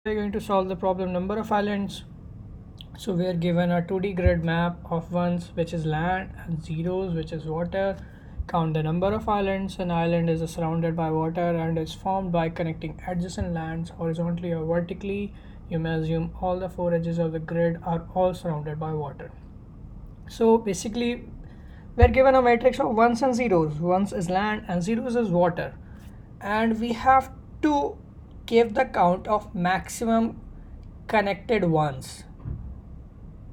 We're going to solve the problem number of islands. So we are given a 2D grid map of ones which is land and zeros which is water. Count the number of islands. An island is surrounded by water and is formed by connecting adjacent lands horizontally or vertically. You may assume all the four edges of the grid are all surrounded by water. So basically we're given a matrix of ones and zeros. Ones is land and zeros is water, and we have to give the count of maximum connected ones.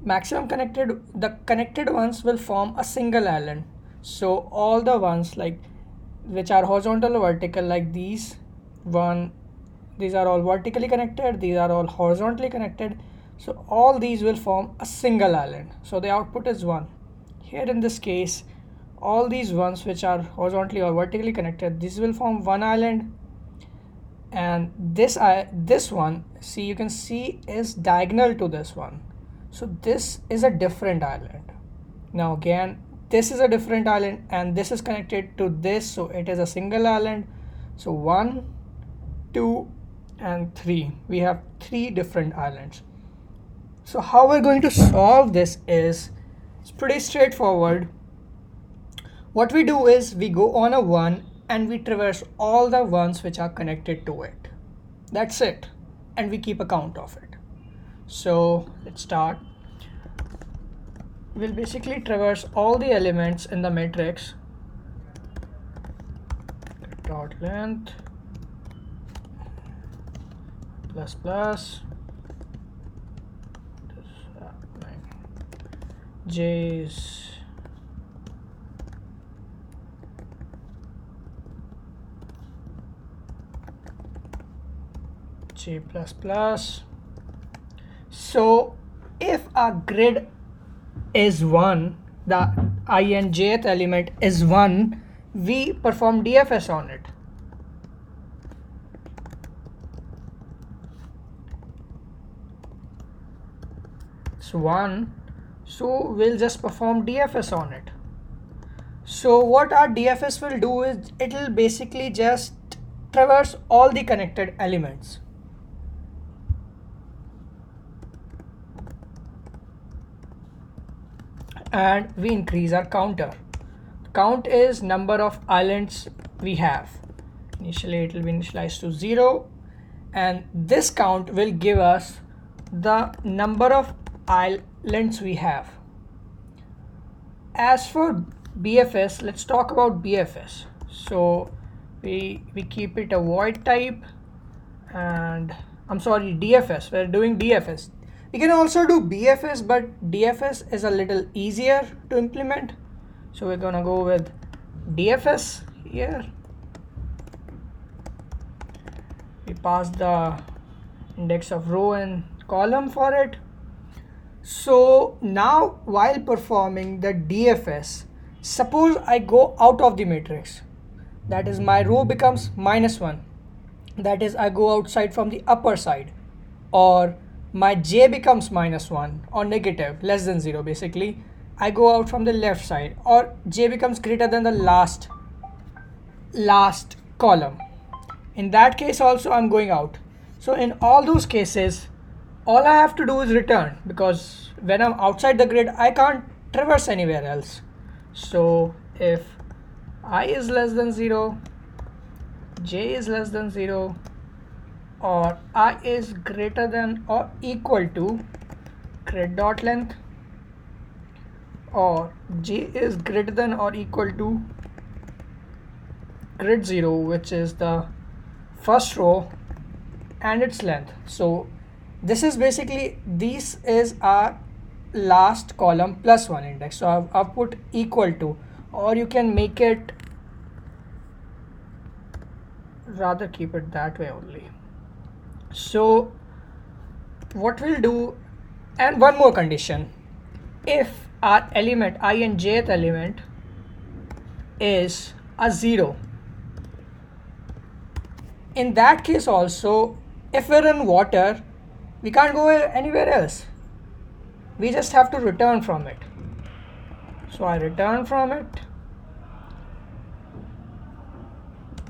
The connected ones will form a single island. So all the ones like which are horizontal or vertical, like these are all vertically connected, these are all horizontally connected, so all these will form a single island. So the output is 1. Here in this case, all these ones which are horizontally or vertically connected, this will form one island, and this one, see, you can see, is diagonal to this one, so this is a different island. Now again, this is a different island and this is connected to this, so it is a single island. So 1, 2 and 3, we have 3 different islands. So how we're going to solve this is, it's pretty straightforward. What we do is we go on a 1 and we traverse all the ones which are connected to it. That's it, and we keep a count of it. So let's start. We'll basically traverse all the elements in the matrix. Dot length plus plus j's j plus plus. So if our grid is 1, the I and jth element is 1, we perform DFS on it. It's 1, so we'll just perform DFS on it. So what our DFS will do is it will basically just traverse all the connected elements. And we increase our counter. Count is number of islands we have. Initially it will be initialized to 0, and this count will give us the number of islands we have. As for BFS, let's talk about BFS. So we keep it a void type, and I'm sorry, DFS. We're doing DFS. We can also do BFS, but DFS is a little easier to implement. So we're gonna go with DFS here. We pass the index of row and column for it. So now while performing the DFS, suppose I go out of the matrix. That is, my row becomes -1. That is, I go outside from the upper side, or my j becomes -1 or negative, less than 0 basically. I go out from the left side, or j becomes greater than the last column. In that case also I'm going out. So in all those cases, all I have to do is return, because when I'm outside the grid I can't traverse anywhere else. So if I is less than 0, j is less than 0, or I is greater than or equal to grid dot length, or j is greater than or equal to grid 0, which is the first row and its length. So this is basically, this is our last column plus 1 index. So I've put equal to, or you can make it, rather keep it that way only. So what we'll do, and one more condition, if our element I and jth element is a 0, in that case also, if we're in water, we can't go anywhere else. We just have to return from it. So I return from it.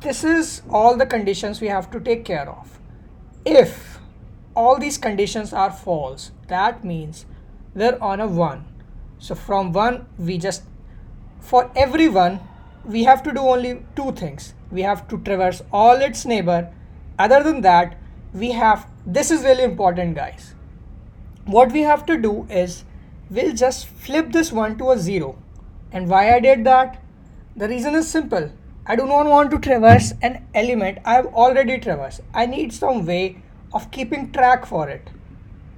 This is all the conditions we have to take care of. If all these conditions are false, that means we're on a 1. So from 1 we just, for every 1 we have to do only two things. We have to traverse all its neighbor. Other than that, we have, this is really important guys, what we have to do is we'll just flip this 1 to a 0. And why I did that? The reason is simple. I do not want to traverse an element I have already traversed. I need some way of keeping track for it.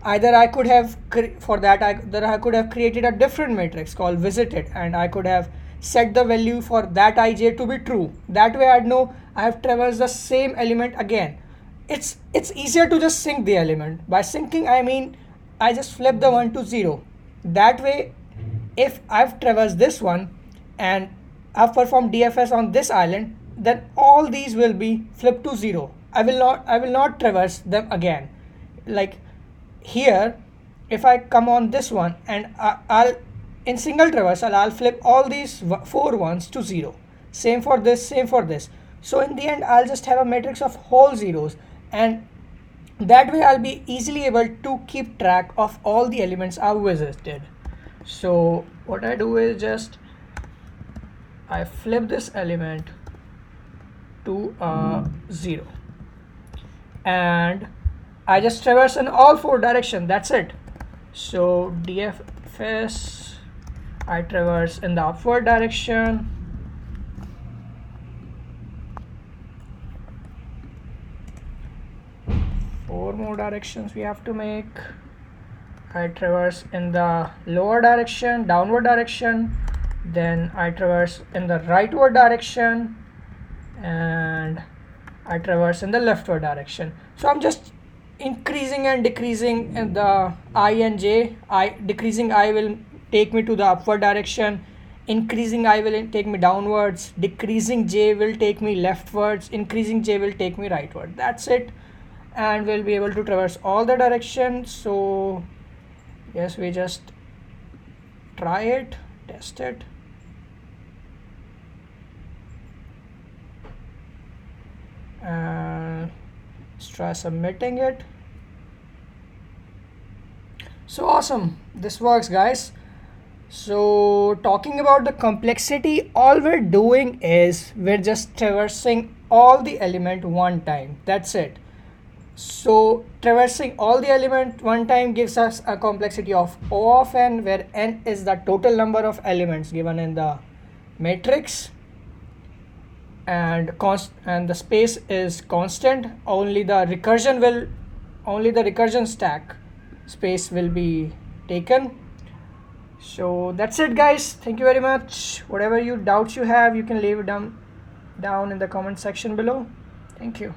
Either I could have, for that I could have created a different matrix called visited, and I could have set the value for that ij to be true. That way I'd know I have traversed the same element again. It's easier to just sync the element. By syncing I mean I just flip the 1 to 0. That way, if I've traversed this one and I've performed DFS on this island, then all these will be flipped to 0. I will not traverse them again. Like here, if I come on this one and I'll in single traversal, I'll flip all these 4 ones to 0. Same for this, same for this. So in the end, I'll just have a matrix of whole zeros, and that way I'll be easily able to keep track of all the elements I've visited. So what I do is just I flip this element to 0 and I just traverse in all 4 directions. That's it. So DFS, I traverse in the upward direction, four more directions we have to make. I traverse in the lower direction, downward direction, then I traverse in the rightward direction, and I traverse in the leftward direction. So I'm just increasing and decreasing in the I and j. Decreasing I will take me to the upward direction, increasing I will take me downwards, decreasing j will take me leftwards, increasing j will take me rightward. That's it, and we'll be able to traverse all the directions. So yes, we just try it, test it. Let's try submitting it. So awesome, this works guys. So talking about the complexity, all we're doing is we're just traversing all the element one time. That's it. So traversing all the element one time gives us a complexity of O of n, where n is the total number of elements given in the matrix, and the space is constant. Only the recursion stack space will be taken. So that's it guys, thank you very much. Whatever doubts you have, you can leave it down in the comment section below. Thank you.